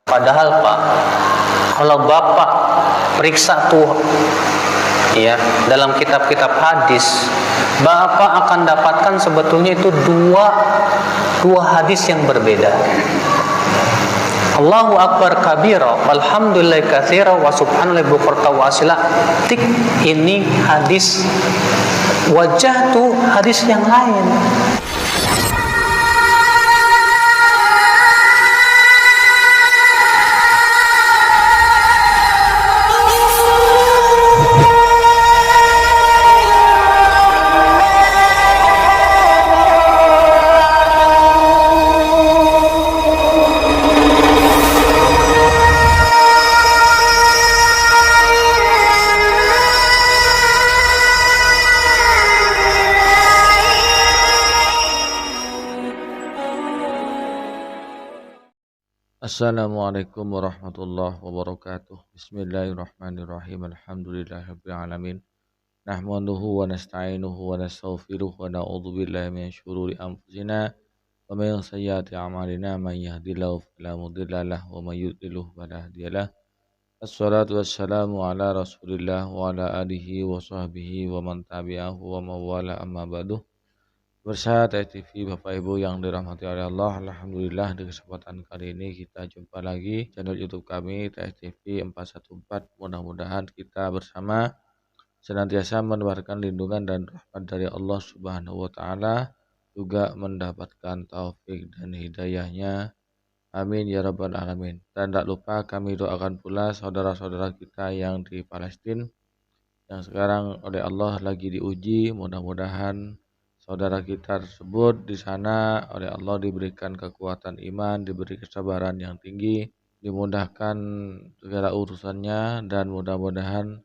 Padahal Pak, kalau Bapak periksa tuh ya dalam kitab-kitab hadis, Bapak akan dapatkan sebetulnya itu dua hadis yang berbeda. Allahu Akbar kabira walhamdulillah katsira wa subhanallah bukratan wa asila. Tik, ini hadis wajah tuh hadis yang lain. Assalamualaikum warahmatullahi wabarakatuh. Bismillahirrahmanirrahim. Alhamdulillahirabbil alamin. Nahmaduhu wa nasta'inuhu wa nastaghfiruh wa na'udzu billahi min syururi anfusina wa min sayyiati a'malina. Man yahdihillahu fala mudilla lahu wa may yudlil fala hadiyalah. Assalatu wassalamu ala Rasulillah wa ala alihi wa sahbihi wa man tabi'ahu wa mawala amma ba'du. Bersama TV Bapak Ibu yang dirahmati oleh Allah, alhamdulillah di kesempatan kali ini kita jumpa lagi channel YouTube kami TV 414. Mudah-mudahan kita bersama senantiasa mendapatkan lindungan dan rahmat dari Allah Subhanahu wa taala, juga mendapatkan taufik dan hidayahnya. Amin ya rabbal alamin. Dan tak lupa kami doakan pula saudara-saudara kita yang di Palestina yang sekarang oleh Allah lagi diuji. Mudah-mudahan saudara kita tersebut di sana oleh Allah diberikan kekuatan iman, diberi kesabaran yang tinggi, dimudahkan segala urusannya, dan mudah-mudahan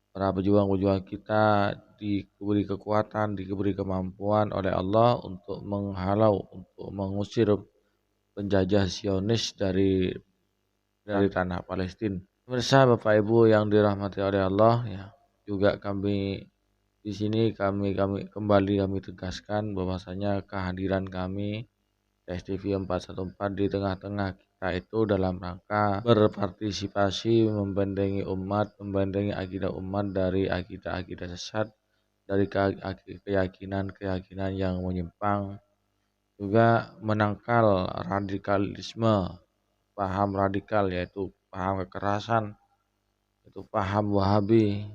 para pejuang-pejuang kita diberi kekuatan, diberi kemampuan oleh Allah untuk menghalau, untuk mengusir penjajah Zionis dari tanah Palestina. Pemirsa Bapak Ibu yang dirahmati oleh Allah, ya, juga kami di sini kami kembali tegaskan bahwasanya kehadiran kami TV 414 di tengah-tengah kita itu dalam rangka berpartisipasi membentengi umat, membentengi akidah umat dari akidah-akidah sesat, dari keyakinan yang menyimpang, juga menangkal radikalisme, paham radikal yaitu paham kekerasan, itu paham Wahabi,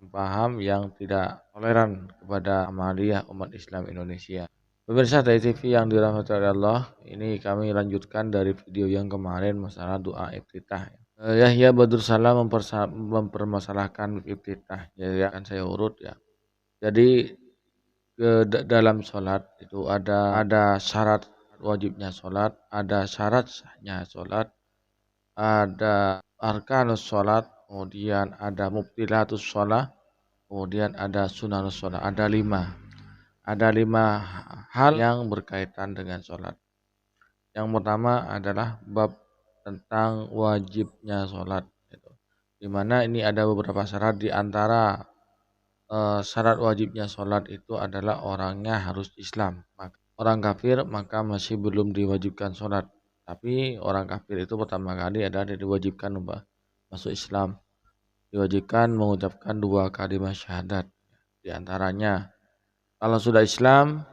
paham yang tidak toleran kepada amaliyah umat Islam Indonesia. Pemirsa TV yang dirahmati oleh Allah, ini kami lanjutkan dari video yang kemarin masalah doa iftitah. Yahya Badrul Salam mempermasalahkan iftitah. Jadi akan saya urut ya. Jadi dalam sholat itu ada syarat wajibnya sholat, ada syarat sahnya sholat, ada arkanus sholat, kemudian ada mubtilatus sholat, kemudian ada sunanus sholat. Ada lima hal yang berkaitan dengan sholat. Yang pertama adalah bab tentang wajibnya sholat, dimana ini ada beberapa syarat. Di antara syarat wajibnya sholat itu adalah orangnya harus Islam. Orang kafir maka masih belum diwajibkan sholat, tapi orang kafir itu pertama kali adalah diwajibkan masuk Islam, diwajibkan mengucapkan 2 kalimat syahadat. Di antaranya kalau sudah Islam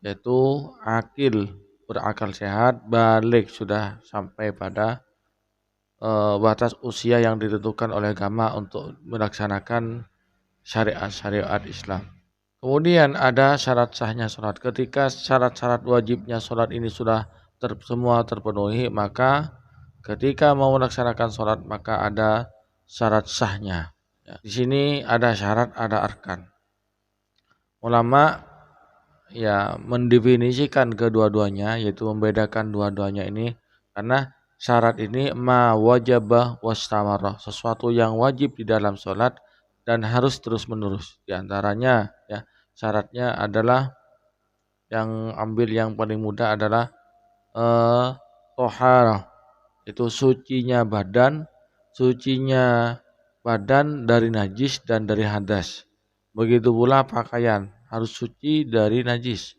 yaitu akil, berakal sehat, balik, sudah sampai pada batas usia yang ditentukan oleh agama untuk melaksanakan syariat Islam. Kemudian ada syarat sahnya sholat. Ketika syarat-syarat wajibnya sholat ini sudah semua terpenuhi, maka ketika mau melaksanakan sholat maka ada syarat sahnya. Di sini ada syarat, ada arkan. Ulama ya mendefinisikan kedua-duanya, yaitu membedakan dua-duanya ini, karena syarat ini ma wajabah wastamarah, sesuatu yang wajib di dalam sholat dan harus terus-menerus. Di antaranya ya syaratnya adalah yang paling mudah adalah toharah, itu sucinya badan dari najis dan dari hadas. Begitu pula pakaian harus suci dari najis.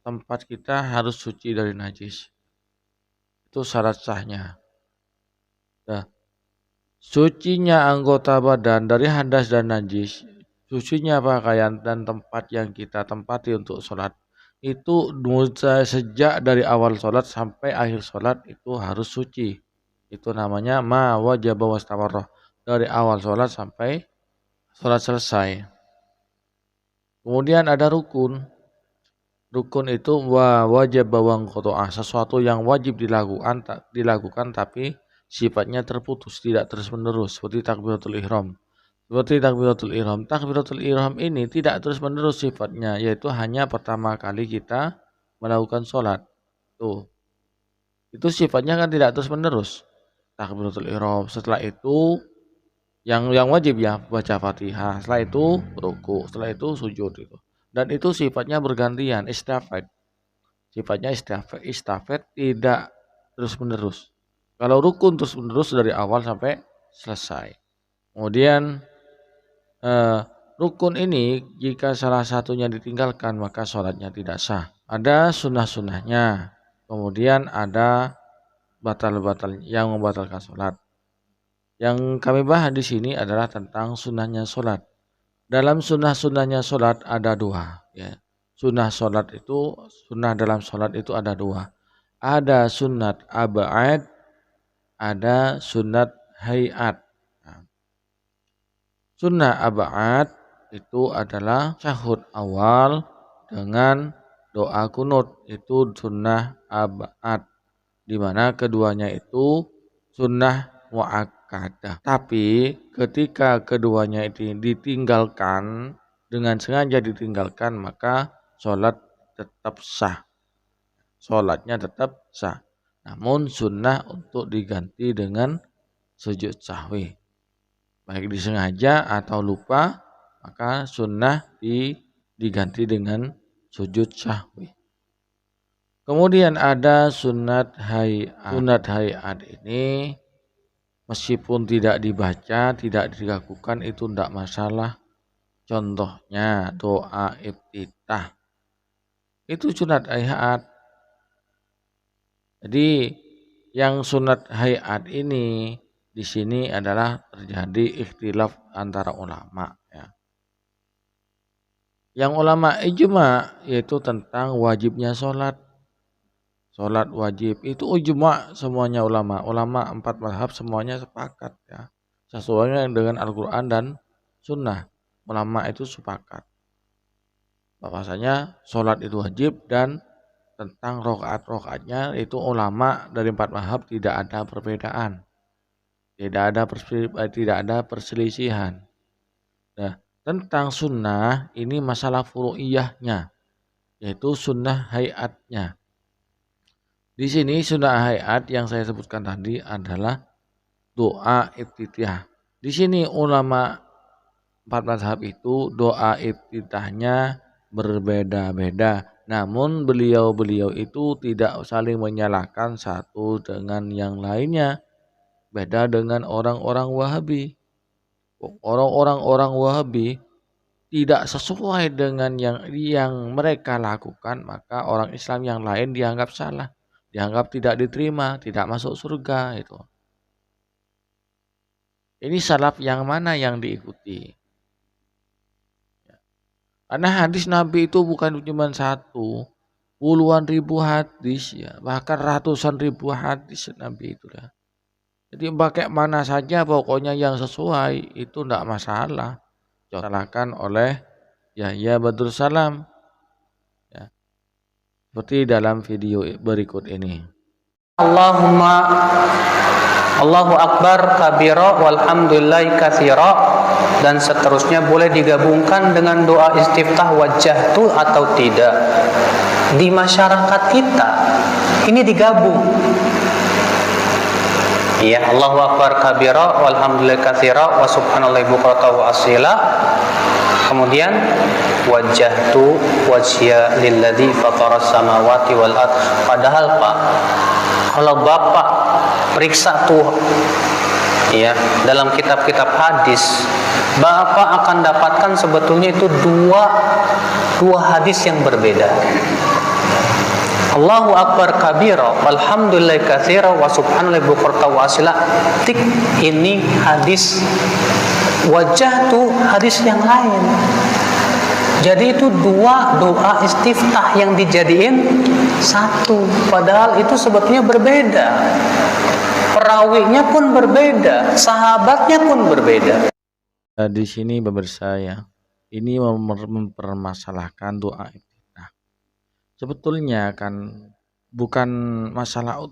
Tempat kita harus suci dari najis. Itu syarat sahnya. Nah, sucinya anggota badan dari hadas dan najis, sucinya pakaian dan tempat yang kita tempati untuk sholat, itu sejak dari awal sholat sampai akhir sholat itu harus suci. Itu namanya ma wajaba wastamarrah. Dari awal sholat sampai sholat selesai. Kemudian ada rukun. Rukun itu wajib bawang qata'ah, sesuatu yang wajib dilakukan tapi sifatnya terputus, tidak terus-menerus, seperti takbiratul ihram. Seperti takbiratul ihram. Takbiratul ihram ini tidak terus-menerus sifatnya, yaitu hanya pertama kali kita melakukan sholat. Tuh. Itu sifatnya kan tidak terus-menerus. Takbiratul ihram. Setelah itu yang wajib ya baca Fatihah. Setelah itu ruku, setelah itu sujud itu. Dan itu sifatnya bergantian, istafet. Sifatnya istafet tidak terus-menerus. Kalau rukun terus-menerus dari awal sampai selesai. Kemudian rukun ini jika salah satunya ditinggalkan maka sholatnya tidak sah. Ada sunnah-sunnahnya. Kemudian ada batal-batal yang membatalkan sholat. Yang kami bahas di sini adalah tentang sunnahnya sholat. Dalam sunnah-sunnahnya sholat ada dua. Ya. Sunnah dalam sholat itu ada dua. Ada sunnat ab'ad, ada sunnat hayat. Nah, sunnah ab'ad itu adalah syahud awal dengan doa kunut. Itu sunnah ab'ad. Di mana keduanya itu sunnah mu'akkadah. Tapi ketika keduanya itu ditinggalkan, dengan sengaja ditinggalkan, maka sholat tetap sah. Sholatnya tetap sah. Namun sunnah untuk diganti dengan sujud sahwi. Baik disengaja atau lupa, maka sunnah diganti dengan sujud sahwi. Kemudian ada sunat hayat. Sunat hayat ini meskipun tidak dibaca, tidak dilakukan itu tidak masalah. Contohnya doa iftitah. Itu sunat hayat. Jadi yang sunat hayat ini di sini adalah terjadi ikhtilaf antara ulama ya. Yang ulama ijma yaitu tentang wajibnya sholat. Sholat wajib itu ijma semuanya ulama 4 mazhab semuanya sepakat ya. Sesuai dengan Al-Quran dan Sunnah. Ulama itu sepakat bahwasanya sholat itu wajib dan tentang rokaat-rokaatnya itu ulama dari 4 mazhab tidak ada perbedaan. Tidak ada perselisihan. Nah, tentang sunnah ini masalah furu'iyahnya yaitu sunnah hayatnya. Di sini sunnah hayat yang saya sebutkan tadi adalah doa iftitah. Di sini ulama 4 mazhab itu doa iftitahnya berbeda-beda. Namun beliau itu tidak saling menyalahkan satu dengan yang lainnya. Beda dengan orang-orang Wahabi. Orang-orang Wahabi tidak sesuai dengan yang mereka lakukan, maka orang Islam yang lain dianggap salah. Dianggap tidak diterima, tidak masuk surga itu. Ini salaf yang mana yang diikuti? Karena hadis Nabi itu bukan cuma satu, puluhan ribu hadis ya, bahkan ratusan ribu hadis Nabi itu ya. Jadi pakai mana saja pokoknya yang sesuai itu tidak masalah. Disalahkan oleh Yahya Badrus Salam. Ya. Seperti dalam video berikut ini. Allahumma Allahu Akbar kabira walhamdulillahi katsira, dan seterusnya boleh digabungkan dengan doa istiftah wajah tu atau tidak. Di masyarakat kita ini digabung. Ya, Allahu Akbar kabira walhamdulillahi katsira wa subhanallahi bukratan wa asila. Kemudian wajjahtu wajhiya lilladzi fataras samawati wal ard. Padahal Pak, kalau Bapak periksa tuh ya dalam kitab-kitab hadis, Bapak akan dapatkan sebetulnya itu dua hadis yang berbeda. Allahu akbar kabira walhamdulillahi katsira wa subhanallahi bukratan wa asila. Tik, ini hadis. Wajah tuh hadis yang lain. Jadi itu dua doa istiftah yang dijadiin satu, padahal itu sebetulnya berbeda. Perawinya pun berbeda, sahabatnya pun berbeda. Di sini pemirsa ya, ini mempermasalahkan doa iftitah. Sebetulnya kan bukan masalah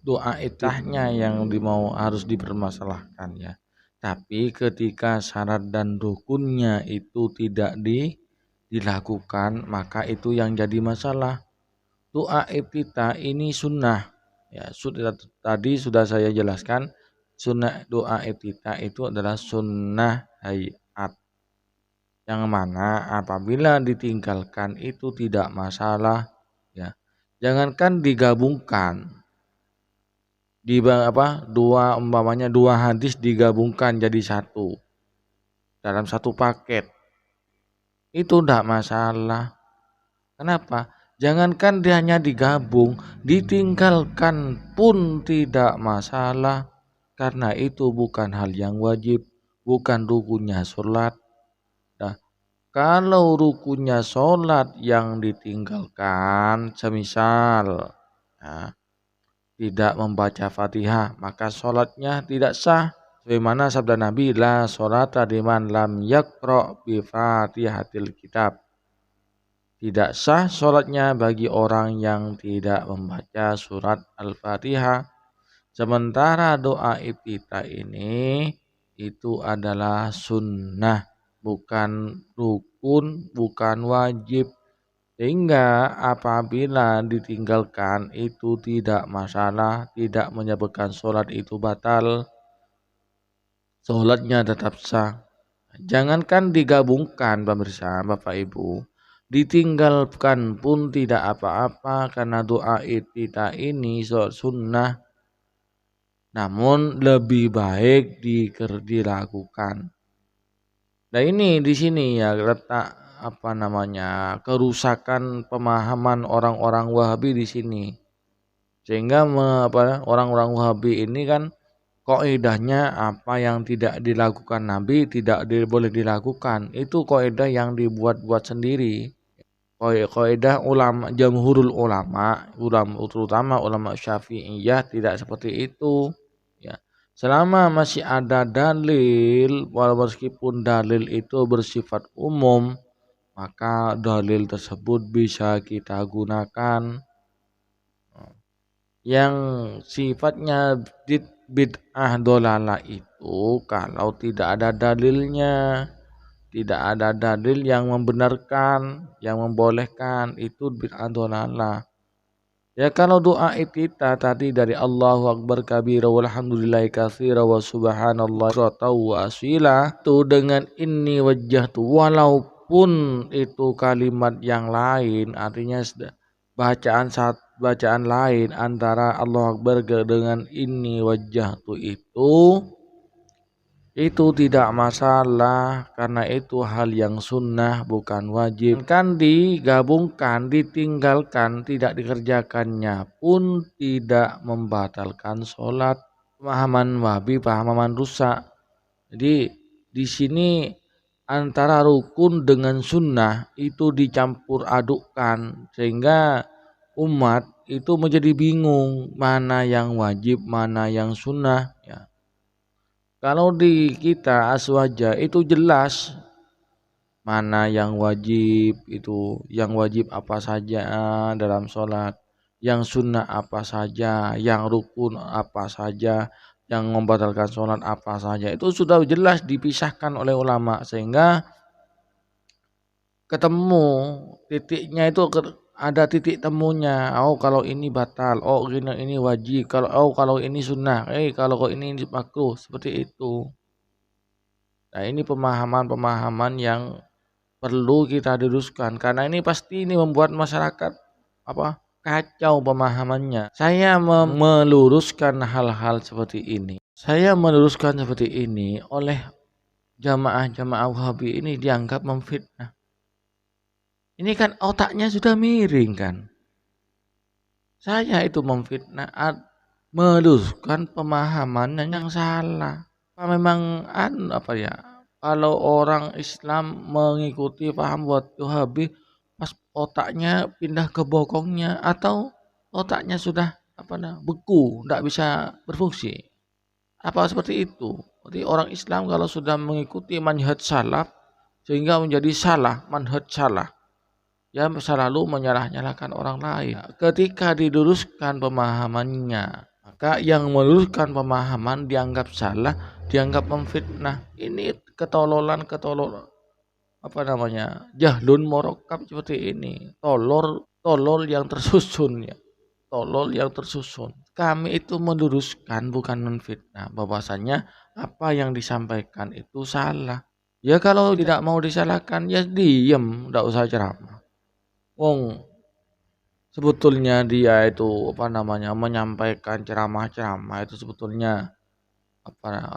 doa iftitahnya yang harus dipermasalahkan ya. Tapi ketika syarat dan rukunnya itu tidak dilakukan, maka itu yang jadi masalah. Doa iftitah ini sunnah. Ya, tadi sudah saya jelaskan, sunnah doa iftitah itu adalah sunnah hayat. Yang mana apabila ditinggalkan itu tidak masalah, ya. Jangankan digabungkan dua hadis digabungkan jadi satu dalam satu paket. Itu tidak masalah. Kenapa? Jangankan dia hanya digabung, ditinggalkan pun tidak masalah. Karena itu bukan hal yang wajib, bukan rukunnya sholat. Nah, kalau rukunnya sholat yang ditinggalkan, semisal tidak membaca Fatihah, maka sholatnya tidak sah. Sebagaimana sabda Nabi, la sholata liman lam yaqra bi Fatihatil kitab. Tidak sah sholatnya bagi orang yang tidak membaca surat Al-Fatihah. Sementara doa iftitah ini itu adalah sunnah, bukan rukun, bukan wajib. Sehingga apabila ditinggalkan itu tidak masalah, tidak menyebabkan sholat itu batal. Sholatnya tetap sah. Jangankan digabungkan pemirsa, Bapak Ibu. Ditinggalkan pun tidak apa-apa karena doa iftitah ini sunnah. Namun lebih baik dilakukan. Nah ini di sini ya letak kerusakan pemahaman orang-orang Wahabi di sini. Sehingga orang-orang Wahabi ini kan kaidahnya apa yang tidak dilakukan Nabi tidak boleh dilakukan. Itu kaidah yang dibuat-buat sendiri. Kaidah ulama jamhurul ulama, terutama ulama Syafi'iyah tidak seperti itu. Ya. Selama masih ada dalil, meskipun dalil itu bersifat umum, maka dalil tersebut bisa kita gunakan. Yang sifatnya bid'ah dolalah itu kalau tidak ada dalilnya, tidak ada dalil yang membenarkan, yang membolehkan, itu bid'ah dolalah. Ya kalau doa iftitah tadi dari Allahu akbar kabira walhamdulillahi katsira wa subhanallah wa asila, itu dengan inni wajjahtu, walaupun itu kalimat yang lain, artinya bacaan lain antara Allahu akbar dengan inni wajjahtu itu tidak masalah karena itu hal yang sunnah bukan wajib. Kan digabungkan, ditinggalkan, tidak dikerjakannya pun tidak membatalkan sholat. Pemahaman Wahabi, pemahaman rusak. Jadi di sini antara rukun dengan sunnah itu dicampur adukkan sehingga umat itu menjadi bingung mana yang wajib, mana yang sunnah ya. Kalau di kita aswaja itu jelas mana yang wajib, itu yang wajib apa saja dalam sholat, yang sunnah apa saja, yang rukun apa saja, yang membatalkan sholat apa saja, itu sudah jelas dipisahkan oleh ulama sehingga ketemu titiknya itu ada titik temunya. Oh kalau ini batal, oh ini wajib, kalau ini sunnah, kalau ini makruh, seperti itu. Nah ini pemahaman yang perlu kita luruskan karena ini pasti ini membuat masyarakat kacau pemahamannya. Saya meluruskan hal-hal seperti ini. Saya meluruskan seperti ini oleh jamaah Wahabi ini dianggap memfitnah. Ini kan otaknya sudah miring kan. Saya itu memfitnah meluruskan pemahaman yang salah. Memang apa ya? Kalau orang Islam mengikuti paham Wahabi, pas otaknya pindah ke bokongnya atau otaknya sudah beku, tidak bisa berfungsi. Apa seperti itu? Jadi orang Islam kalau sudah mengikuti manhaj salaf sehingga menjadi salah, manhaj salah, ya selalu menyalah-nyalahkan orang lain. Ketika diluruskan pemahamannya, maka yang meluruskan pemahaman dianggap salah, dianggap memfitnah. Ini ketololan jahlun morokkab seperti ini. Tolol yang tersusun ya. Tolol yang tersusun. Kami itu meluruskan bukan menfitnah, bahwasanya apa yang disampaikan itu salah. Ya kalau tidak mau disalahkan ya diem, tidak usah ceramah. Wong sebetulnya dia itu menyampaikan ceramah-ceramah itu sebetulnya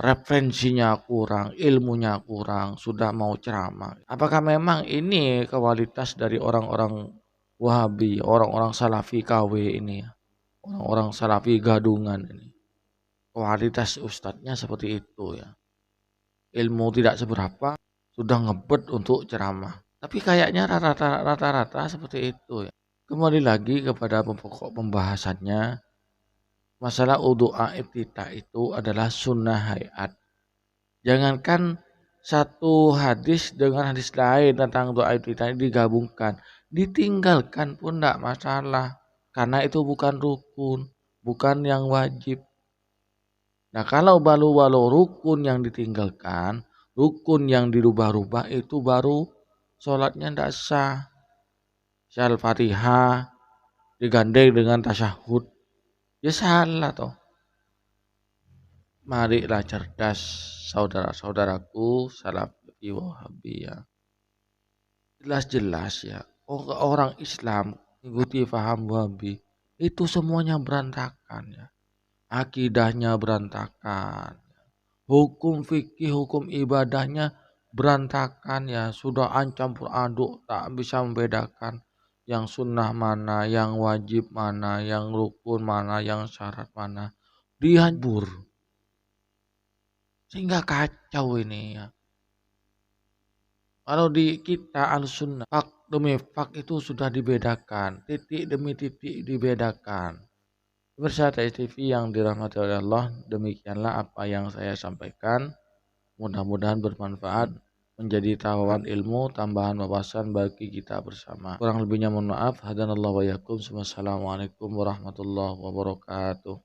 referensinya kurang, ilmunya kurang, sudah mau ceramah. Apakah memang ini kualitas dari orang-orang Wahabi, orang-orang Salafi KW ini, orang-orang Salafi gadungan ini? Kualitas ustadznya seperti itu ya. Ilmu tidak seberapa, sudah ngebet untuk ceramah. Tapi kayaknya rata-rata seperti itu ya. Kembali lagi kepada pokok pembahasannya, masalah doa iftitah itu adalah sunnah hayat. Jangankan satu hadis dengan hadis lain tentang doa iftitah digabungkan, ditinggalkan pun tidak masalah, karena itu bukan rukun, bukan yang wajib. Nah kalau balu rukun yang ditinggalkan, rukun yang dirubah-rubah itu baru sholatnya tidak sah. Al-Fatihah digandeng dengan tasyahud, ya salah toh. Marilah cerdas saudara-saudaraku Salafi Wahabi ya. Jelas-jelas ya, orang Islam ikuti paham Wahabi itu semuanya berantakan ya. Akidahnya berantakan, hukum fikih, hukum ibadahnya berantakan ya, sudah campur aduk, tak bisa membedakan yang sunnah mana, yang wajib mana, yang rukun mana, yang syarat mana, dihancur sehingga kacau ini ya. Kalau di kita al-sunnah, fak demi fak itu sudah dibedakan, titik demi titik dibedakan. Pemirsa TV yang dirahmati oleh Allah, demikianlah apa yang saya sampaikan. Mudah-mudahan bermanfaat, menjadi tawawan ilmu, tambahan wawasan bagi kita bersama. Kurang lebihnya mohon maaf. Hadanallahu wa iyyakum. Wassalamualaikum warahmatullahi wabarakatuh.